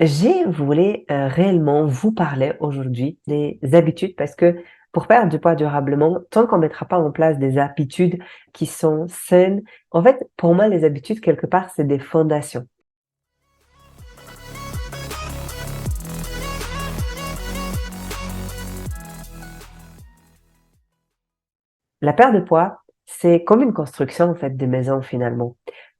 J'ai voulu réellement vous parler aujourd'hui des habitudes parce que pour perdre du poids durablement, tant qu'on ne mettra pas en place des habitudes qui sont saines, en fait, pour moi, les habitudes, quelque part, c'est des fondations. La perte de poids, c'est comme une construction en fait des maisons finalement.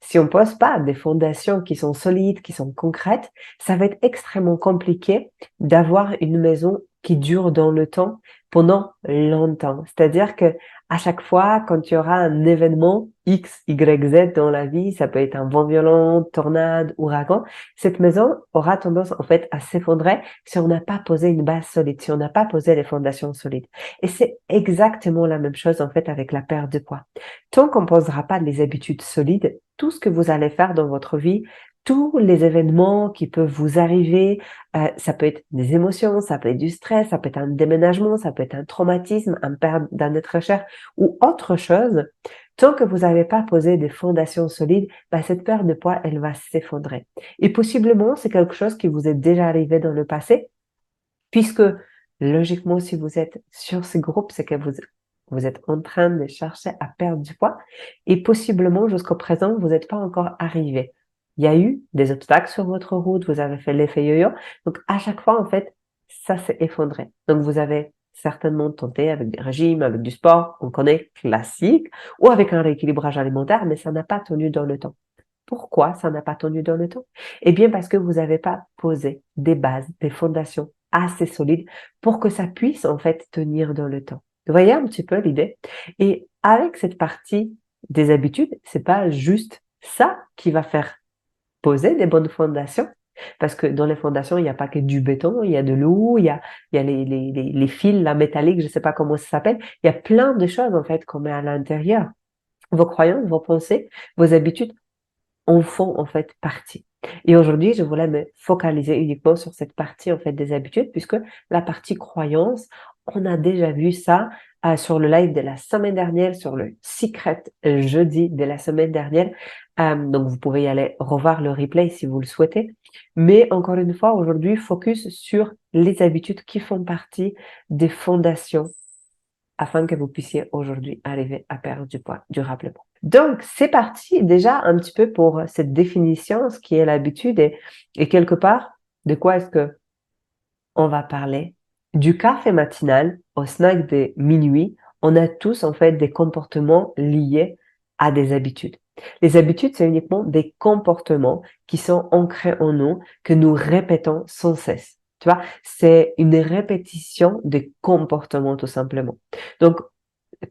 Si on pose pas des fondations qui sont solides, qui sont concrètes, ça va être extrêmement compliqué d'avoir une maison qui dure dans le temps pendant longtemps. C'est-à-dire que à chaque fois, quand il y aura un événement X, Y, Z dans la vie, ça peut être un vent violent, tornade, ouragan, cette maison aura tendance en fait à s'effondrer si on n'a pas posé une base solide, si on n'a pas posé les fondations solides. Et c'est exactement la même chose en fait avec la perte de poids. Tant qu'on ne posera pas les habitudes solides, tout ce que vous allez faire dans votre vie, tous les événements qui peuvent vous arriver, ça peut être des émotions, ça peut être du stress, ça peut être un déménagement, ça peut être un traumatisme, un perte d'un être cher ou autre chose. Tant que vous n'avez pas posé des fondations solides, cette perte de poids, elle va s'effondrer. Et possiblement, c'est quelque chose qui vous est déjà arrivé dans le passé puisque logiquement, si vous êtes sur ces groupes, c'est que vous êtes en train de chercher à perdre du poids et possiblement jusqu'au présent, vous n'êtes pas encore arrivé. Il y a eu des obstacles sur votre route, vous avez fait l'effet yo-yo. Donc, à chaque fois, en fait, ça s'est effondré. Donc, vous avez certainement tenté avec des régimes, avec du sport, on connaît classique, ou avec un rééquilibrage alimentaire, mais ça n'a pas tenu dans le temps. Pourquoi ça n'a pas tenu dans le temps? Eh bien, parce que vous n'avez pas posé des bases, des fondations assez solides pour que ça puisse en fait tenir dans le temps. Vous voyez un petit peu l'idée? Et avec cette partie des habitudes, c'est pas juste ça qui va faire poser des bonnes fondations, parce que dans les fondations, il n'y a pas que du béton, il y a de l'eau, il y a les fils, la métallique, je sais pas comment ça s'appelle. Il y a plein de choses en fait qu'on met à l'intérieur. Vos croyances, vos pensées, vos habitudes en font en fait partie. Et aujourd'hui, je voulais me focaliser uniquement sur cette partie en fait des habitudes, puisque la partie croyance, on a déjà vu ça sur le live de la semaine dernière, sur le Secret jeudi de la semaine dernière. Donc vous pouvez y aller revoir le replay si vous le souhaitez. Mais encore une fois, aujourd'hui, focus sur les habitudes qui font partie des fondations afin que vous puissiez aujourd'hui arriver à perdre du poids durablement. Donc, c'est parti déjà un petit peu pour cette définition, ce qui est l'habitude et quelque part, de quoi est-ce que on va parler? Du café matinal au snack de minuit, on a tous en fait des comportements liés à des habitudes. Les habitudes, c'est uniquement des comportements qui sont ancrés en nous, que nous répétons sans cesse. Tu vois, c'est une répétition des comportements tout simplement. Donc,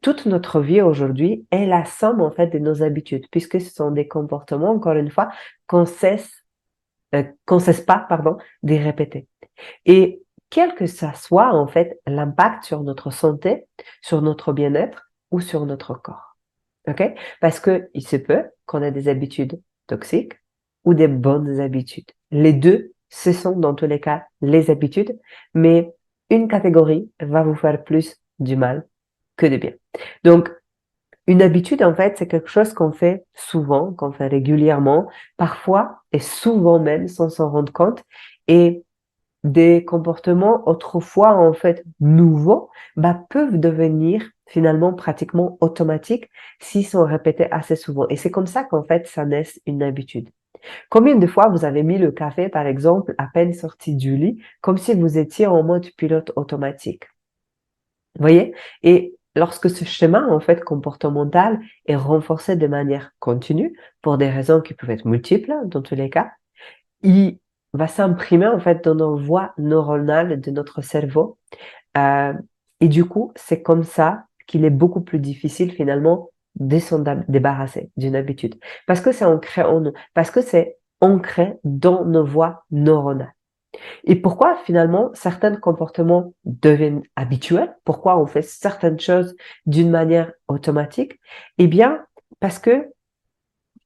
toute notre vie aujourd'hui est la somme en fait de nos habitudes, puisque ce sont des comportements, encore une fois, qu'on cesse pas, pardon, de répéter. Et quel que ça soit en fait l'impact sur notre santé, sur notre bien-être ou sur notre corps. OK? Parce que il se peut qu'on ait des habitudes toxiques ou des bonnes habitudes. Les deux, ce sont dans tous les cas les habitudes, mais une catégorie va vous faire plus du mal que de bien. Donc, une habitude, en fait, c'est quelque chose qu'on fait souvent, qu'on fait régulièrement, parfois et souvent même sans s'en rendre compte. Et des comportements autrefois, en fait, nouveaux, peuvent devenir finalement pratiquement automatiques s'ils sont répétés assez souvent. Et c'est comme ça qu'en fait, ça naît une habitude. Combien de fois vous avez mis le café, par exemple, à peine sorti du lit, comme si vous étiez en mode pilote automatique? Vous voyez? Et lorsque ce schéma, en fait, comportemental est renforcé de manière continue, pour des raisons qui peuvent être multiples, dans tous les cas, il va s'imprimer, en fait, dans nos voies neuronales de notre cerveau. Euh, et du coup, c'est comme ça qu'il est beaucoup plus difficile, finalement, de s'en débarrasser d'une habitude. Parce que c'est ancré en nous, parce que c'est ancré dans nos voies neuronales. Et pourquoi finalement certains comportements deviennent habituels? Pourquoi on fait certaines choses d'une manière automatique? Eh bien, parce que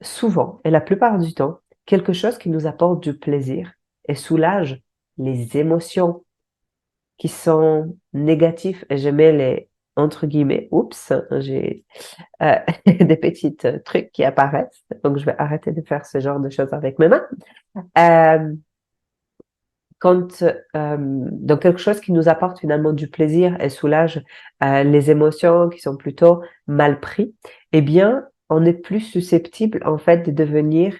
souvent, et la plupart du temps, quelque chose qui nous apporte du plaisir et soulage les émotions qui sont négatives, et je mets les entre guillemets, oups, j'ai des petits trucs qui apparaissent, donc je vais arrêter de faire ce genre de choses avec mes mains. Euh, quand dans quelque chose qui nous apporte finalement du plaisir et soulage les émotions qui sont plutôt mal prises, eh bien, on est plus susceptible en fait de devenir,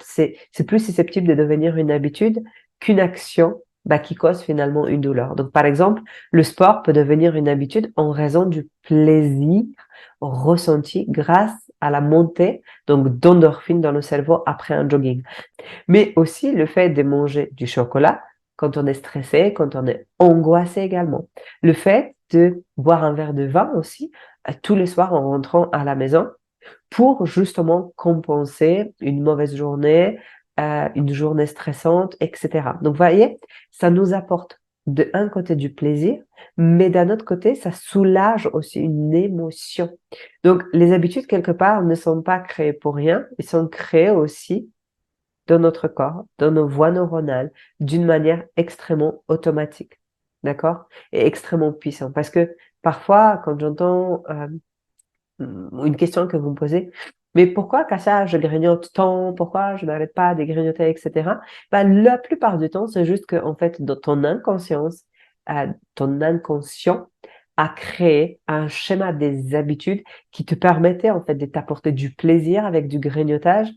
c'est plus susceptible de devenir une habitude qu'une action qui cause finalement une douleur. Donc, par exemple, le sport peut devenir une habitude en raison du plaisir ressenti grâce à la montée donc d'endorphines dans le cerveau après un jogging. Mais aussi le fait de manger du chocolat quand on est stressé, quand on est angoissé également. Le fait de boire un verre de vin aussi tous les soirs en rentrant à la maison pour justement compenser une mauvaise journée, une journée stressante, etc. Donc, vous voyez, ça nous apporte de un côté du plaisir, mais d'un autre côté, ça soulage aussi une émotion. Donc, les habitudes, quelque part, ne sont pas créées pour rien, elles sont créées aussi dans notre corps, dans nos voies neuronales, d'une manière extrêmement automatique. D'accord? Et extrêmement puissante. Parce que parfois, quand j'entends une question que vous me posez, mais pourquoi, Kasia, je grignote tant? Pourquoi je n'arrête pas de grignoter, etc. La plupart du temps, c'est juste que, en fait, dans ton inconscience, ton inconscient a créé un schéma des habitudes qui te permettait, en fait, de t'apporter du plaisir avec du grignotage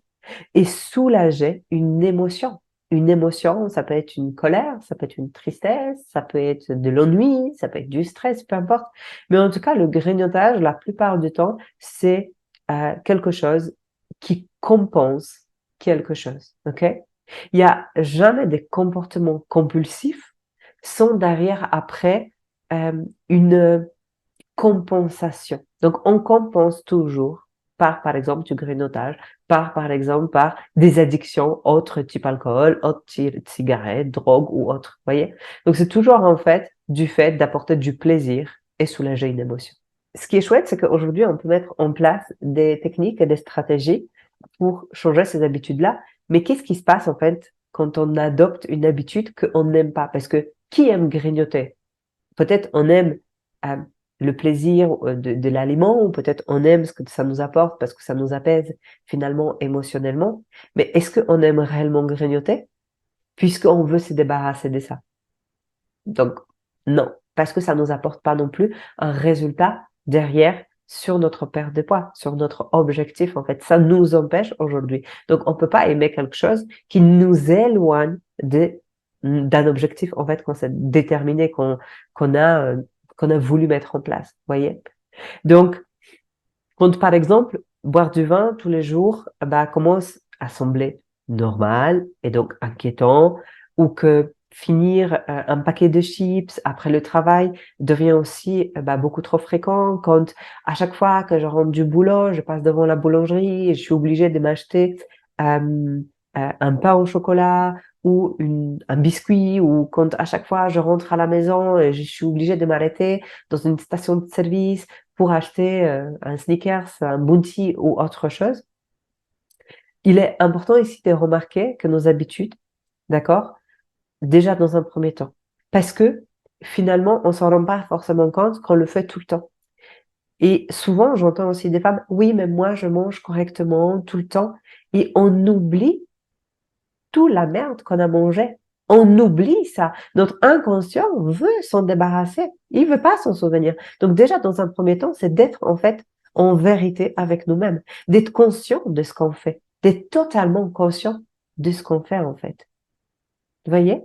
et soulager une émotion. Une émotion, ça peut être une colère, ça peut être une tristesse, ça peut être de l'ennui, ça peut être du stress, peu importe. Mais en tout cas, le grignotage, la plupart du temps, c'est quelque chose qui compense quelque chose. OK? Il n'y a jamais des comportements compulsifs sans derrière après une compensation. Donc, on compense toujours par exemple, du grignotage, par exemple, par des addictions autres type alcool, autres type cigarettes, drogue ou autre. Voyez? Donc, c'est toujours en fait du fait d'apporter du plaisir et soulager une émotion. Ce qui est chouette, c'est qu'aujourd'hui, on peut mettre en place des techniques et des stratégies pour changer ces habitudes-là. Mais qu'est-ce qui se passe en fait quand on adopte une habitude qu'on n'aime pas? Parce que qui aime grignoter? Peut-être on aime euh, le plaisir de l'aliment, ou peut-être on aime ce que ça nous apporte parce que ça nous apaise finalement émotionnellement. Mais est-ce qu'on aime réellement grignoter puisqu'on veut se débarrasser de ça? Donc, non, parce que ça nous apporte pas non plus un résultat derrière sur notre perte de poids, sur notre objectif. En fait, ça nous empêche aujourd'hui. Donc, on peut pas aimer quelque chose qui nous éloigne d'un objectif, en fait, qu'on s'est déterminé, qu'on a voulu mettre en place. Voyez? Donc, quand, par exemple, boire du vin tous les jours, commence à sembler normal et donc inquiétant, ou que finir un paquet de chips après le travail devient aussi beaucoup trop fréquent, quand à chaque fois que je rentre du boulot, je passe devant la boulangerie et je suis obligée de m'acheter un pain au chocolat ou un biscuit, ou quand à chaque fois je rentre à la maison et je suis obligée de m'arrêter dans une station de service pour acheter un sneakers, un bounty ou autre chose. Il est important ici de remarquer que nos habitudes, d'accord, déjà dans un premier temps, parce que finalement, on s'en rend pas forcément compte qu'on le fait tout le temps. Et souvent, j'entends aussi des femmes, oui, mais moi, je mange correctement tout le temps, et on oublie toute la merde qu'on a mangée. On oublie ça. Notre inconscient veut s'en débarrasser. Il veut pas s'en souvenir. Donc déjà, dans un premier temps, c'est d'être en fait en vérité avec nous-mêmes, d'être conscient de ce qu'on fait, d'être totalement conscient de ce qu'on fait en fait. Vous voyez?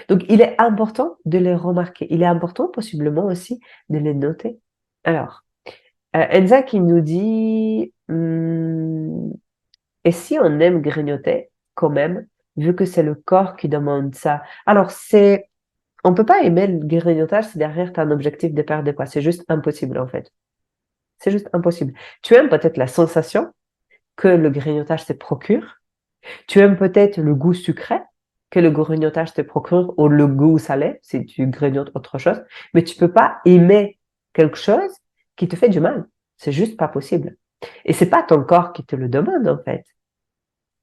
Donc il est important de les remarquer. Il est important possiblement aussi de les noter. Alors, Enza qui nous dit, et si on aime grignoter quand même, vu que c'est le corps qui demande ça. Alors, on peut pas aimer le grignotage si derrière tu as un objectif de perdre de poids. C'est juste impossible, en fait. C'est juste impossible. Tu aimes peut-être la sensation que le grignotage te procure. Tu aimes peut-être le goût sucré que le grignotage te procure, ou le goût salé si tu grignotes autre chose. Mais tu peux pas aimer quelque chose qui te fait du mal. C'est juste pas possible. Et c'est pas ton corps qui te le demande, en fait.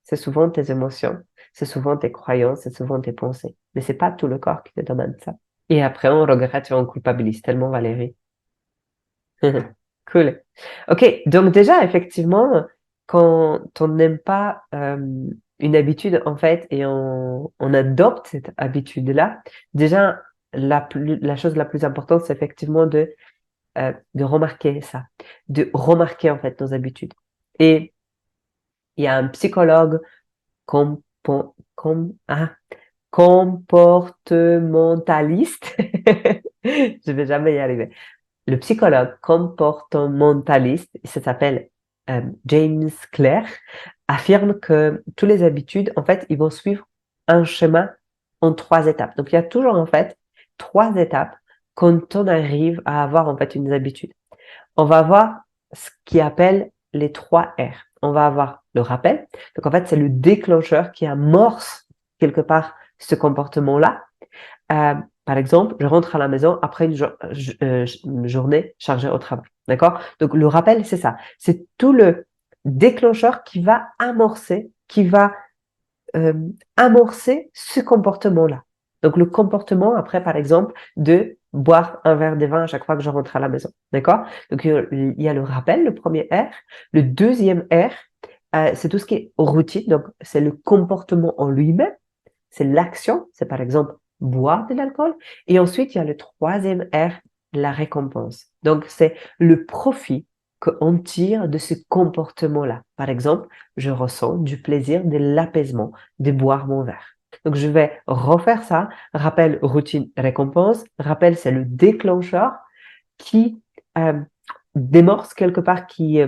C'est souvent tes émotions, c'est souvent tes croyances, c'est souvent tes pensées. Mais c'est pas tout le corps qui te demande ça. Et après, on regrette et on culpabilise tellement, Valérie. Cool. Ok, donc déjà, effectivement, quand on n'aime pas une habitude, en fait, et on adopte cette habitude-là, déjà, la chose la plus importante, c'est effectivement de remarquer ça, de remarquer, en fait, nos habitudes. Et il y a un psychologue compo- com- ah, comportementaliste, je vais jamais y arriver. Le psychologue comportementaliste, ça s'appelle James Clear, affirme que toutes les habitudes, en fait, ils vont suivre un schéma en 3 étapes. Donc, il y a toujours, en fait, 3 étapes quand on arrive à avoir, en fait, une habitude. On va avoir ce qu'il appelle les 3 R. On va avoir le rappel. Donc, en fait, c'est le déclencheur qui amorce quelque part ce comportement-là. Par exemple, je rentre à la maison après une journée chargée au travail. D'accord? Donc, le rappel, c'est ça. C'est tout le déclencheur qui va euh, amorcer ce comportement-là. Donc, le comportement, après, par exemple, de boire un verre de vin à chaque fois que je rentre à la maison. D'accord? Donc, il y a le rappel, le premier R. Le deuxième R, c'est tout ce qui est routine. Donc, c'est le comportement en lui-même. C'est l'action. C'est par exemple boire de l'alcool. Et ensuite, il y a le troisième R, la récompense. Donc, c'est le profit qu'on tire de ce comportement-là. Par exemple, je ressens du plaisir, de l'apaisement de boire mon verre. Donc, je vais refaire ça. Rappel, routine, récompense. Rappel, c'est le déclencheur qui euh, démorce quelque part, qui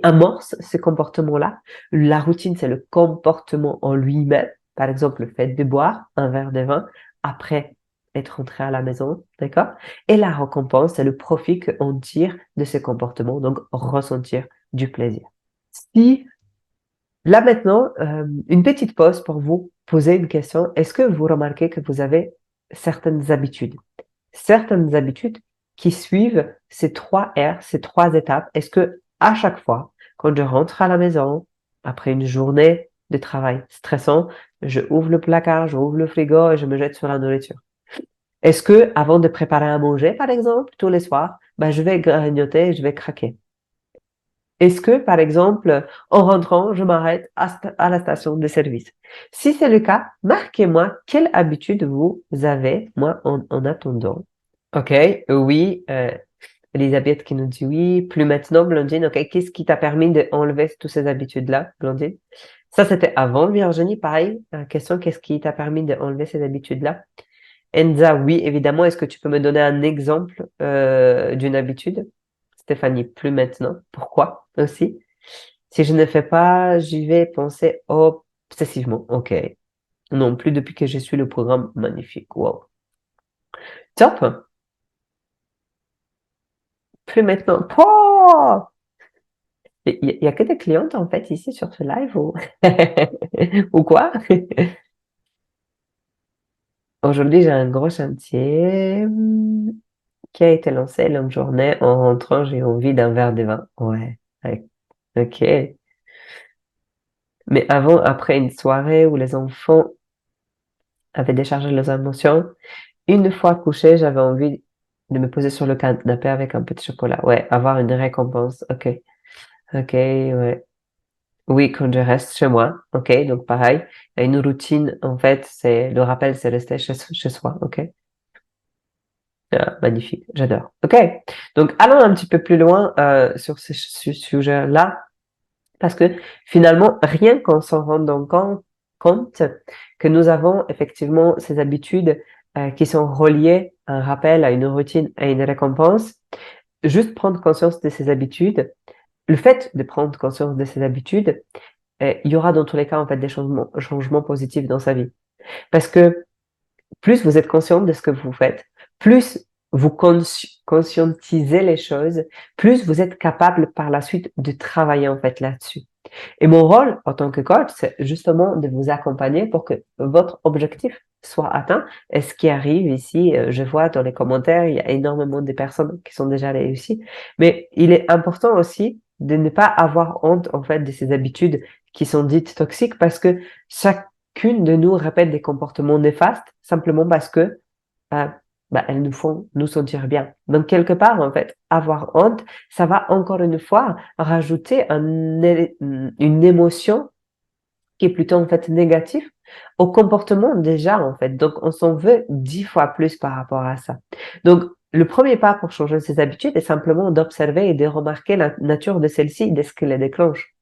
amorce ce comportement-là. La routine, c'est le comportement en lui-même. Par exemple, le fait de boire un verre de vin après être rentré à la maison, d'accord? Et la récompense, c'est le profit qu'on tire de ce comportement, donc ressentir du plaisir. Si, là maintenant, une petite pause pour vous poser une question. Est-ce que vous remarquez que vous avez certaines habitudes? Certaines habitudes qui suivent ces 3 R, ces 3 étapes. Est-ce que à chaque fois, quand je rentre à la maison, après une journée de travail stressant, je ouvre le placard, je ouvre le frigo et je me jette sur la nourriture? Est-ce que avant de préparer à manger, par exemple, tous les soirs, ben, je vais grignoter et je vais craquer? Est-ce que, par exemple, en rentrant, je m'arrête à la station de service? Si c'est le cas, marquez-moi quelle habitude vous avez, moi, en attendant. Ok, oui, Elisabeth qui nous dit oui, plus maintenant, Blondine. Ok, qu'est-ce qui t'a permis d'enlever toutes ces habitudes-là, Blondine? Ça, c'était avant Virginie, pareil. Question, qu'est-ce qui t'a permis d'enlever ces habitudes-là? Enza, oui, évidemment. Est-ce que tu peux me donner un exemple d'une habitude? Stéphanie, plus maintenant. Pourquoi aussi? Si je ne fais pas, j'y vais penser obsessivement. Ok. Non, plus depuis que je suis le programme magnifique. Wow. Top. Plus maintenant. Oh! Il y a que des clientes en fait ici sur ce live ou, ou quoi? Aujourd'hui, j'ai un gros chantier qui a été lancé. Longue journée. En rentrant, j'ai envie d'un verre de vin. Ouais. Ouais. Ok. Mais avant, après une soirée où les enfants avaient déchargé leurs émotions, une fois couché, j'avais envie de me poser sur le canapé avec un peu de chocolat. Ouais, avoir une récompense. Ok. Ok, ouais. Oui, quand je reste chez moi, ok, donc pareil, il y a une routine, en fait, c'est le rappel, c'est rester chez soi, ok. Ah, magnifique, j'adore. Ok, donc allons un petit peu plus loin sur ce sujet-là, parce que finalement, rien qu'en s'en rendant compte que nous avons effectivement ces habitudes qui sont reliées à un rappel, à une routine, à une récompense, juste prendre conscience de ces habitudes, le fait de prendre conscience de ces habitudes, il y aura dans tous les cas en fait des changements positifs dans sa vie. Parce que plus vous êtes conscient de ce que vous faites, plus vous conscientisez les choses, plus vous êtes capable par la suite de travailler en fait là-dessus. Et mon rôle en tant que coach, c'est justement de vous accompagner pour que votre objectif soit atteint. Et ce qui arrive ici, je vois dans les commentaires, il y a énormément de personnes qui sont déjà réussies. Mais il est important aussi de ne pas avoir honte en fait de ces habitudes qui sont dites toxiques parce que chacune de nous répète des comportements néfastes simplement parce que euh, elles nous font nous sentir bien. Donc, quelque part, en fait, avoir honte, ça va encore une fois rajouter une émotion qui est plutôt en fait négatif, au comportement déjà en fait. Donc on s'en veut 10 fois plus par rapport à ça. Donc le premier pas pour changer ses habitudes est simplement d'observer et de remarquer la nature de celle-ci et de ce qui les déclenche.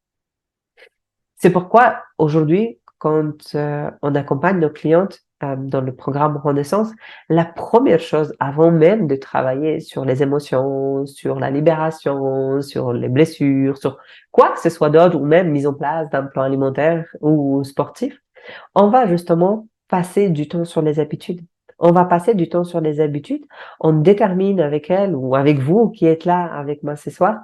C'est pourquoi aujourd'hui, quand on accompagne nos clientes dans le programme Renaissance, la première chose, avant même de travailler sur les émotions, sur la libération, sur les blessures, sur quoi que ce soit d'autre, ou même mise en place d'un plan alimentaire ou sportif, on va justement passer du temps sur les habitudes. On va passer du temps sur les habitudes. On détermine avec elle ou avec vous qui êtes là avec moi ce soir,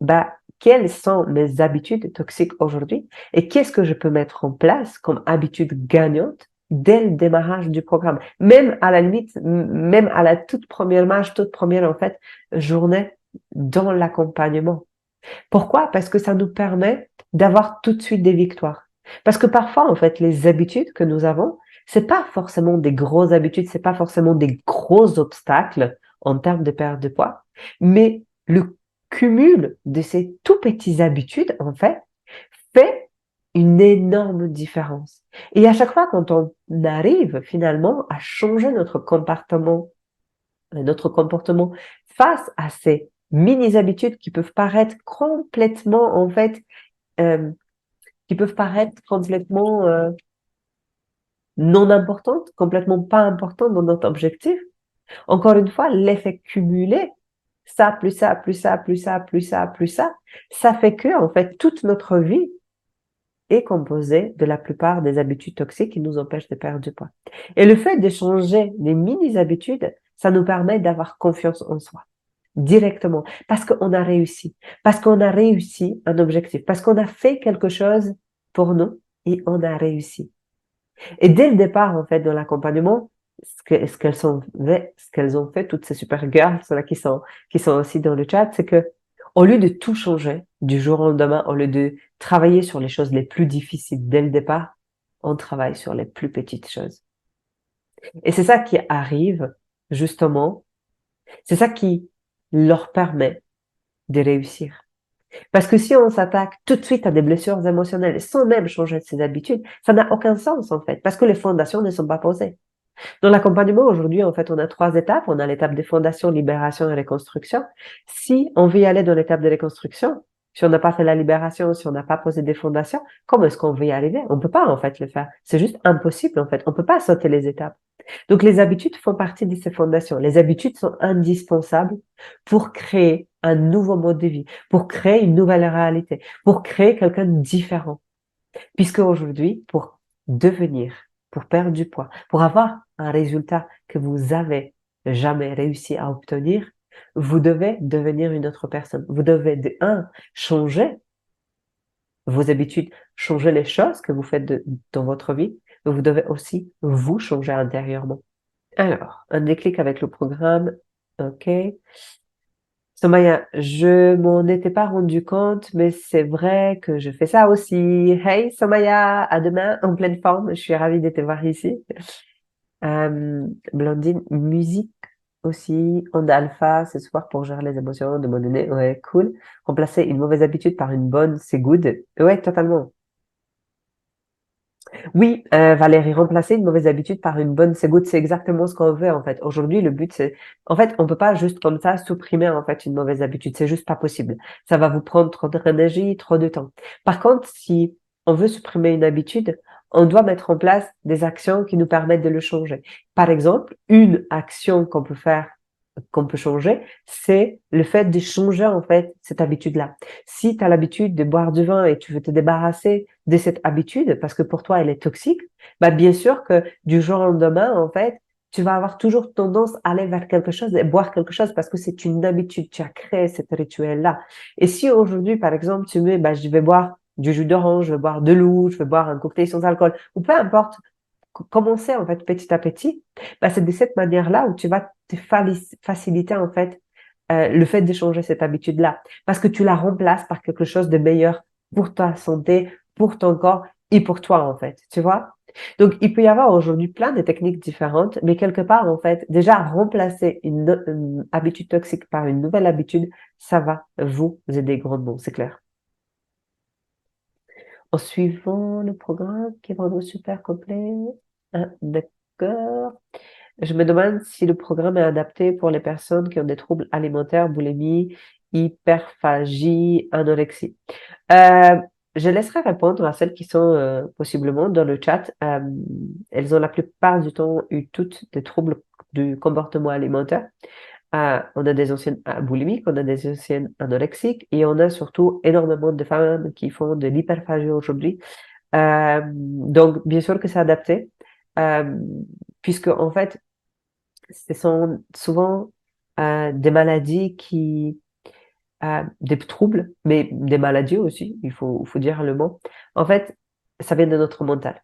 bah, quelles sont mes habitudes toxiques aujourd'hui et qu'est-ce que je peux mettre en place comme habitude gagnante dès le démarrage du programme. Même à la limite, même à la toute première marche, toute première en fait journée dans l'accompagnement. Pourquoi? Parce que ça nous permet d'avoir tout de suite des victoires. Parce que parfois, en fait, les habitudes que nous avons, c'est pas forcément des grosses habitudes, c'est pas forcément des gros obstacles en termes de perte de poids, mais le cumul de ces tout petites habitudes, en fait une énorme différence. Et à chaque fois, quand on arrive finalement à changer notre comportement face à ces mini-habitudes qui peuvent paraître complètement, en fait, euh, qui peuvent paraître complètement non importantes, complètement pas importantes dans notre objectif. Encore une fois, l'effet cumulé, ça, plus ça, plus ça, plus ça, plus ça, plus ça fait que, en fait, toute notre vie est composée de la plupart des habitudes toxiques qui nous empêchent de perdre du poids. Et le fait de changer des mini-habitudes, ça nous permet d'avoir confiance en soi directement, parce qu'on a réussi, parce qu'on a réussi un objectif, parce qu'on a fait quelque chose pour nous et on a réussi. Et dès le départ, en fait, dans l'accompagnement, ce qu'elles ont fait, toutes ces super girls là, qui sont aussi dans le chat, c'est que au lieu de tout changer du jour au lendemain, au lieu de travailler sur les choses les plus difficiles dès le départ, on travaille sur les plus petites choses. Et c'est ça qui arrive, justement, c'est ça qui leur permet de réussir. Parce que si on s'attaque tout de suite à des blessures émotionnelles sans même changer de ses habitudes, ça n'a aucun sens en fait, parce que les fondations ne sont pas posées. Dans l'accompagnement aujourd'hui, en fait, on a 3 étapes. On a l'étape de fondation, libération et reconstruction. Si on veut y aller dans l'étape de reconstruction, si on n'a pas fait la libération, si on n'a pas posé des fondations, comment est-ce qu'on veut y arriver? On peut pas en fait le faire. C'est juste impossible en fait. On peut pas sauter les étapes. Donc les habitudes font partie de ces fondations. Les habitudes sont indispensables pour créer un nouveau mode de vie, pour créer une nouvelle réalité, pour créer quelqu'un de différent. Puisque aujourd'hui, pour devenir, pour perdre du poids, pour avoir un résultat que vous avez jamais réussi à obtenir, vous devez devenir une autre personne. Vous devez, de un, changer vos habitudes, changer les choses que vous faites dans votre vie, mais vous devez aussi vous changer intérieurement. Alors, un déclic avec le programme. OK. Somaya, je m'en étais pas rendu compte, mais c'est vrai que je fais ça aussi. Hey Somaya, à demain en pleine forme. Je suis ravie de te voir ici. Blandine, musique aussi. Onda Alpha, ce soir pour gérer les émotions de mon donné. Ouais, cool. Remplacer une mauvaise habitude par une bonne, c'est good. Ouais, totalement. Oui, Valérie, remplacer une mauvaise habitude par une bonne, c'est exactement ce qu'on veut en fait. Aujourd'hui, le but c'est, en fait, on peut pas juste comme ça supprimer en fait une mauvaise habitude. C'est juste pas possible. Ça va vous prendre trop d'énergie, trop de temps. Par contre, si on veut supprimer une habitude, on doit mettre en place des actions qui nous permettent de le changer. Par exemple, une action qu'on peut faire qu'on peut changer, c'est le fait de changer en fait cette habitude-là. Si tu as l'habitude de boire du vin et tu veux te débarrasser de cette habitude parce que pour toi elle est toxique, bah bien sûr que du jour au lendemain en fait, tu vas avoir toujours tendance à aller vers quelque chose et boire quelque chose parce que c'est une habitude, tu as créé cet rituel-là. Et si aujourd'hui par exemple tu mets bah je vais boire du jus d'orange, je vais boire de l'eau, je vais boire un cocktail sans alcool ou peu importe commencer en fait petit à petit, bah, c'est de cette manière-là où tu vas te faciliter en fait le fait de changer cette habitude-là, parce que tu la remplaces par quelque chose de meilleur pour ta santé, pour ton corps et pour toi en fait, tu vois. Donc il peut y avoir aujourd'hui plein de techniques différentes, mais quelque part en fait, déjà remplacer une habitude toxique par une nouvelle habitude, ça va vous aider grandement, c'est clair. en suivant le programme qui est vraiment super complet. Ah, d'accord. Je me demande si le programme est adapté pour les personnes qui ont des troubles alimentaires, boulimie, hyperphagie, anorexie. Euh, je laisserai répondre à celles qui sont possiblement dans le chat. Elles ont la plupart du temps eu toutes des troubles du comportement alimentaire. On a des anciennes boulimiques, on a des anciennes anorexiques et on a surtout énormément de femmes qui font de l'hyperphagie aujourd'hui. Donc, bien sûr que c'est adapté, euh, puisque en fait, ce sont souvent des maladies des troubles, mais des maladies aussi, il faut dire le mot. En fait, ça vient de notre mental.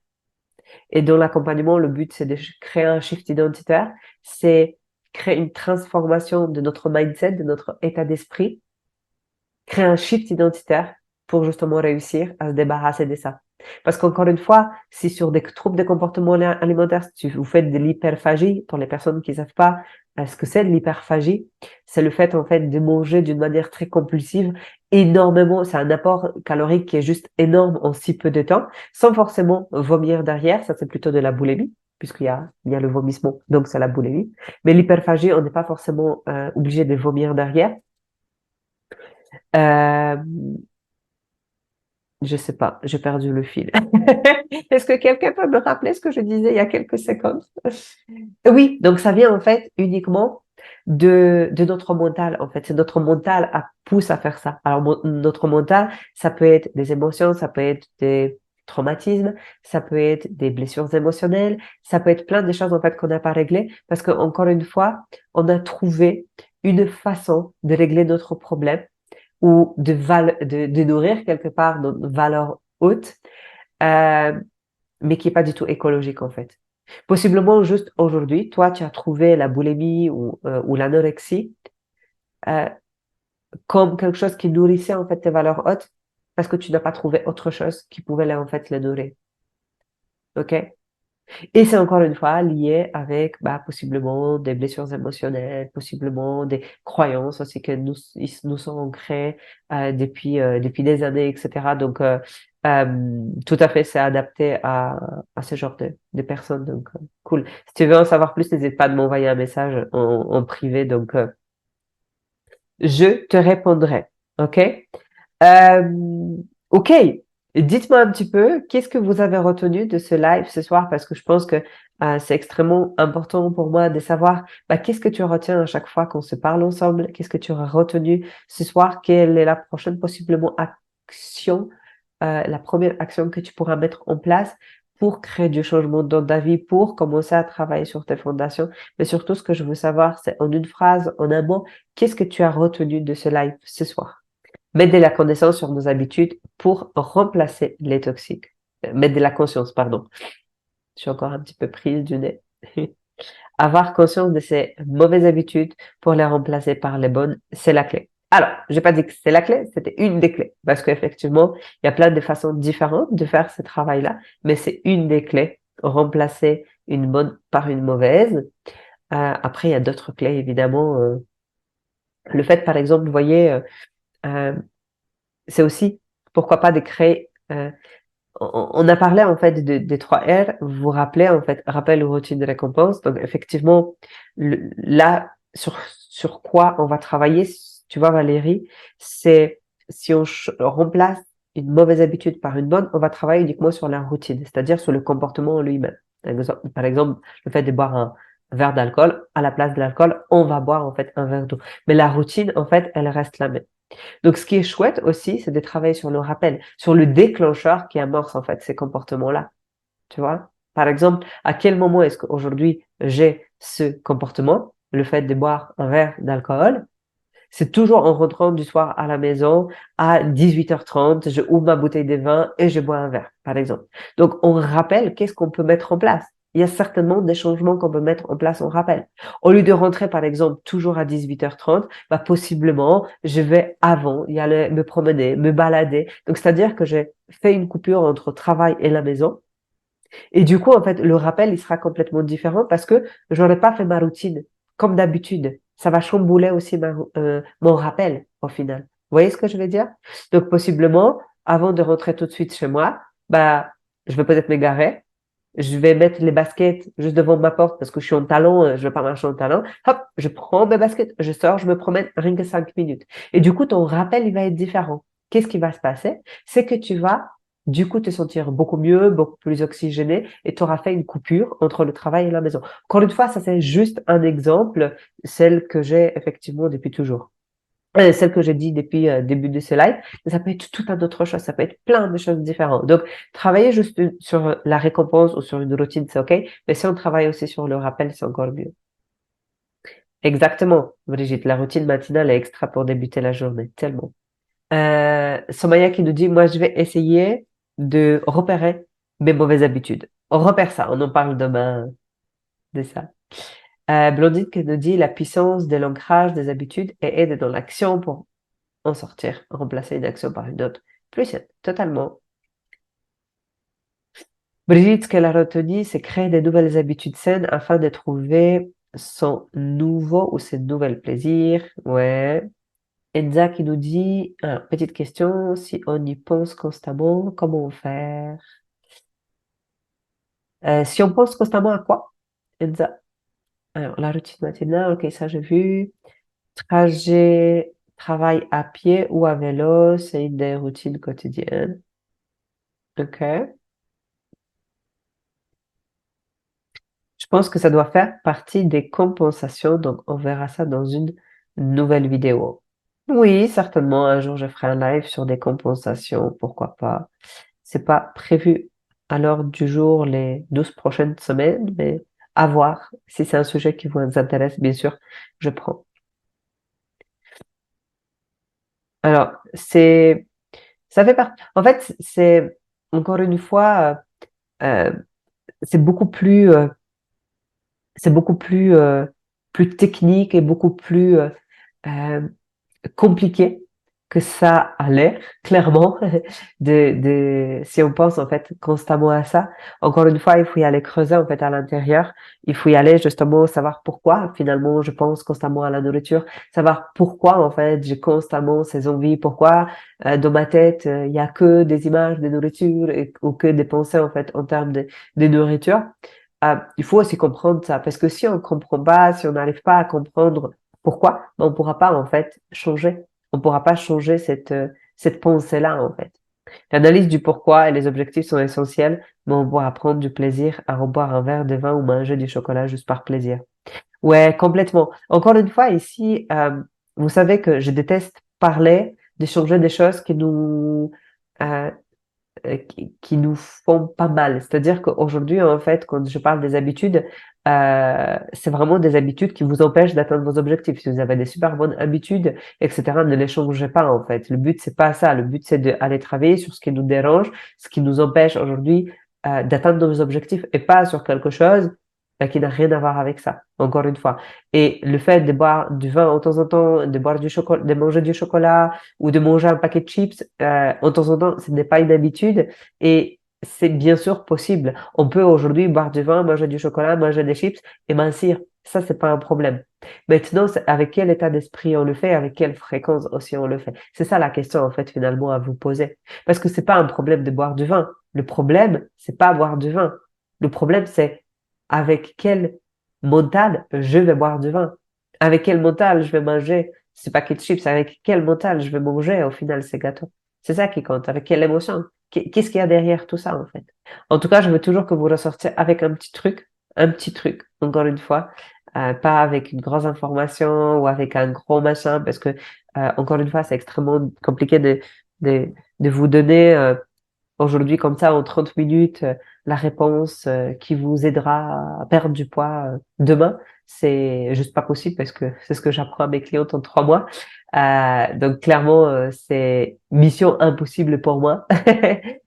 Et dans l'accompagnement, le but, c'est de créer un shift identitaire, c'est créer une transformation de notre mindset, de notre état d'esprit, créer un shift identitaire pour justement réussir à se débarrasser de ça. Parce qu'encore une fois, si sur des troubles de comportement alimentaire, si vous faites de l'hyperphagie, pour les personnes qui ne savent pas ce que c'est de l'hyperphagie, c'est le fait en fait de manger d'une manière très compulsive, énormément, c'est un apport calorique qui est juste énorme en si peu de temps, sans forcément vomir derrière, ça c'est plutôt de la boulimie, puisqu'il y a le vomissement, donc c'est la boulimie. Mais l'hyperphagie, on n'est pas forcément obligé de vomir derrière. Euh, Je sais pas, j'ai perdu le fil. Est-ce que quelqu'un peut me rappeler ce que je disais il y a quelques secondes? Oui, donc ça vient en fait uniquement de notre mental. En fait, c'est notre mental à pousse à faire ça. Alors notre mental, ça peut être des émotions, ça peut être des traumatismes, ça peut être des blessures émotionnelles, ça peut être plein de choses en fait qu'on n'a pas réglées parce que encore une fois, on a trouvé une façon de régler notre problème ou de nourrir quelque part notre valeur haute, euh, mais qui est pas du tout écologique en fait. Possiblement juste aujourd'hui, toi, tu as trouvé la boulimie ou l'anorexie euh, comme quelque chose qui nourrissait en fait tes valeurs hautes parce que tu n'as pas trouvé autre chose qui pouvait en fait les nourrir. Ok? Et c'est encore une fois lié avec possiblement des blessures émotionnelles, possiblement des croyances aussi que nous sont ancrées depuis des années, etc. Donc tout à fait, c'est adapté à ce genre de personnes. Donc cool. Si tu veux en savoir plus, n'hésite pas à m'envoyer un message en privé. Donc je te répondrai. Ok? Euh, ok, dites-moi un petit peu, qu'est-ce que vous avez retenu de ce live ce soir? Parce que je pense que c'est extrêmement important pour moi de savoir qu'est-ce que tu retiens à chaque fois qu'on se parle ensemble, qu'est-ce que tu auras retenu ce soir, quelle est la prochaine possiblement action, la première action que tu pourras mettre en place pour créer du changement dans ta vie, pour commencer à travailler sur tes fondations. Mais surtout, ce que je veux savoir, c'est en une phrase, en un mot, qu'est-ce que tu as retenu de ce live ce soir? Mettre de la connaissance sur nos habitudes pour remplacer les toxiques. Mettre de la conscience, pardon. Je suis encore un petit peu prise du nez. Avoir conscience de ces mauvaises habitudes pour les remplacer par les bonnes, c'est la clé. Alors, j'ai pas dit que c'est la clé, c'était une des clés. Parce qu'effectivement, il y a plein de façons différentes de faire ce travail-là, mais c'est une des clés. Remplacer une bonne par une mauvaise. Après, il y a d'autres clés, évidemment. Le fait, par exemple, vous voyez, euh, c'est aussi, pourquoi pas, de créer. On a parlé en fait des 3 R. Vous vous rappelez en fait, rappel, routine, récompense. Donc effectivement, là sur quoi on va travailler, tu vois Valérie, c'est si on remplace une mauvaise habitude par une bonne, on va travailler uniquement sur la routine, c'est-à-dire sur le comportement en lui-même. Par exemple, le fait de boire un verre d'alcool, à la place de l'alcool, on va boire en fait un verre d'eau. Mais la routine, en fait, elle reste la même. Donc, ce qui est chouette aussi, c'est de travailler sur le rappel, sur le déclencheur qui amorce en fait ces comportements-là. Tu vois? Par exemple, à quel moment est-ce qu'aujourd'hui j'ai ce comportement, le fait de boire un verre d'alcool? C'est toujours en rentrant du soir à la maison à 18h30, je ouvre ma bouteille de vin et je bois un verre, par exemple. Donc, on rappelle qu'est-ce qu'on peut mettre en place. Il y a certainement des changements qu'on peut mettre en place en rappel. Au lieu de rentrer, par exemple, toujours à 18h30, possiblement, je vais avant y aller me promener, me balader. Donc, c'est-à-dire que j'ai fait une coupure entre travail et la maison. Et du coup, en fait, le rappel, il sera complètement différent parce que j'aurais pas fait ma routine comme d'habitude. Ça va chambouler aussi mon rappel au final. Vous voyez ce que je veux dire? Donc, possiblement, avant de rentrer tout de suite chez moi, bah, je vais peut-être m'égarer. Je vais mettre les baskets juste devant ma porte parce que je suis en talons, je vais pas marcher en talons. Hop, je prends mes baskets, je sors, je me promène rien que 5 minutes. Et du coup, ton rappel, il va être différent. Qu'est-ce qui va se passer? C'est que tu vas, du coup, te sentir beaucoup mieux, beaucoup plus oxygéné et tu auras fait une coupure entre le travail et la maison. Encore une fois, ça c'est juste un exemple, celle que j'ai effectivement depuis toujours. Celle que j'ai dit depuis début de ce live, mais ça peut être tout un autre chose, ça peut être plein de choses différentes. Donc, travailler juste sur la récompense ou sur une routine, c'est OK, mais si on travaille aussi sur le rappel, c'est encore mieux. Exactement, Brigitte, la routine matinale est extra pour débuter la journée, tellement. Somaya qui nous dit, moi, je vais essayer de repérer mes mauvaises habitudes. On repère ça, on en parle demain de ça. Blondine qui nous dit, la puissance de l'ancrage des habitudes et aide dans l'action pour en sortir, remplacer une action par une autre. Plus saine, totalement. Brigitte, ce qu'elle a retenu, c'est créer des nouvelles habitudes saines afin de trouver son nouveau ou ses nouvelles plaisirs. Ouais. Enza qui nous dit, petite question, si on y pense constamment, comment faire? Si on pense constamment à quoi? Enza. Alors, la routine matinale, ok, ça j'ai vu. Trajet, travail à pied ou à vélo, c'est une des routines quotidiennes. Ok. Je pense que ça doit faire partie des compensations, donc on verra ça dans une nouvelle vidéo. Oui, certainement, un jour je ferai un live sur des compensations, pourquoi pas. C'est pas prévu à l'heure du jour les 12 prochaines semaines, mais à voir. Si c'est un sujet qui vous intéresse, bien sûr, je prends. Alors, ça fait partie, en fait, c'est, encore une fois, c'est beaucoup plus, plus technique et beaucoup plus, euh, compliqué que ça a l'air, clairement, si on pense en fait constamment à ça. Encore une fois, il faut y aller creuser en fait à l'intérieur. Il faut y aller justement savoir pourquoi finalement je pense constamment à la nourriture, savoir pourquoi en fait j'ai constamment ces envies, pourquoi dans ma tête il y a que des images de nourriture ou que des pensées en fait en termes de nourriture. Il faut aussi comprendre ça parce que si on comprend pas, si on n'arrive pas à comprendre pourquoi? Ben, on pourra pas, en fait, changer. On pourra pas changer cette pensée-là, en fait. L'analyse du pourquoi et les objectifs sont essentiels, mais on pourra prendre du plaisir à reboire un verre de vin ou manger du chocolat juste par plaisir. Ouais, complètement. Encore une fois, ici, vous savez que je déteste parler de changer des choses euh, qui nous font pas mal. C'est-à-dire qu'aujourd'hui, en fait, quand je parle des habitudes, c'est vraiment des habitudes qui vous empêchent d'atteindre vos objectifs. Si vous avez des super bonnes habitudes, etc., ne les changez pas, en fait. Le but, c'est pas ça. Le but, c'est d'aller travailler sur ce qui nous dérange, ce qui nous empêche aujourd'hui d'atteindre nos objectifs et pas sur quelque chose qui n'a rien à voir avec ça. Encore une fois. Et le fait de boire du vin en temps en temps, de boire du chocolat, de manger du chocolat, ou de manger un paquet de chips en temps en temps, ce n'est pas une habitude et c'est bien sûr possible. On peut aujourd'hui boire du vin, manger du chocolat, manger des chips et mincir. Ça, c'est pas un problème. Maintenant, c'est avec quel état d'esprit on le fait, avec quelle fréquence aussi on le fait. C'est ça la question, en fait, finalement, à vous poser. Parce que c'est pas un problème de boire du vin. Le problème, c'est pas boire du vin. Le problème, c'est avec quel mental je vais boire du vin. Avec quel mental je vais manger ces paquets de chips, avec quel mental je vais manger au final ces gâteaux. C'est ça qui compte, avec quelle émotion. Qu'est-ce qu'il y a derrière tout ça en fait. En tout cas, je veux toujours que vous ressortiez avec un petit truc, encore une fois, pas avec une grosse information ou avec un gros machin, parce que encore une fois, c'est extrêmement compliqué de, de vous donner aujourd'hui comme ça en 30 minutes la réponse qui vous aidera à perdre du poids demain. C'est juste pas possible parce que c'est ce que j'apprends à mes clientes en 3 mois. Donc clairement, c'est mission impossible pour moi.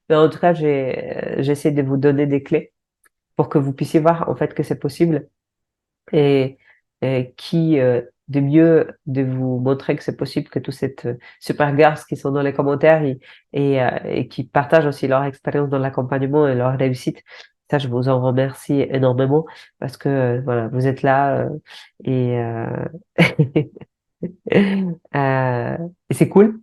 Mais en tout cas, j'essaie de vous donner des clés pour que vous puissiez voir en fait que c'est possible et, et qui de mieux de vous montrer que c'est possible que tous ces super girls qui sont dans les commentaires et qui partagent aussi leur expérience dans l'accompagnement et leur réussite. Ça, je vous en remercie énormément parce que voilà, vous êtes là et, et c'est cool.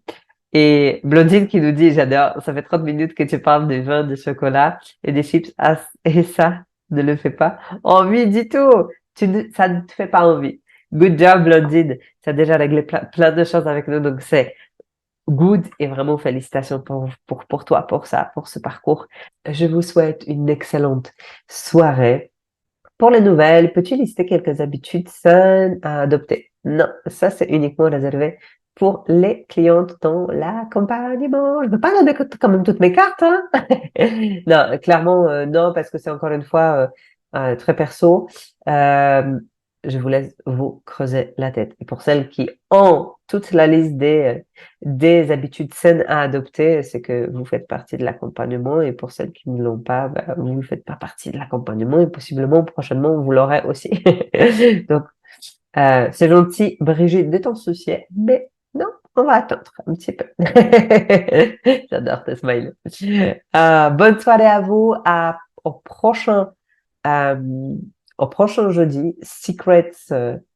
Et Blondine qui nous dit, j'adore, ça fait 30 minutes que tu parles des vins, des chocolats et des chips. Ah, et ça ne le fait pas envie du tout. Ça ne te fait pas envie. Good job, Blondine. Ça a déjà réglé plein de choses avec nous. Donc, c'est good et vraiment félicitations pour toi, pour ça, pour ce parcours. Je vous souhaite une excellente soirée. Pour les nouvelles, peux-tu lister quelques habitudes saines à adopter? Non, ça c'est uniquement réservé pour les clientes dans l'accompagnement. Je ne veux pas donner quand même toutes mes cartes, hein? Non, clairement, non, parce que c'est encore une fois très perso. Euh, je vous laisse vous creuser la tête. Et pour celles qui ont toute la liste des habitudes saines à adopter, c'est que vous faites partie de l'accompagnement. Et pour celles qui ne l'ont pas, bah, vous ne faites pas partie de l'accompagnement et possiblement prochainement vous l'aurez aussi. Donc, c'est gentil, Brigitte, de t'en soucier, mais non, on va attendre un petit peu. J'adore tes smiles. Bonne soirée à vous, au prochain, euh, au prochain jeudi. Secrets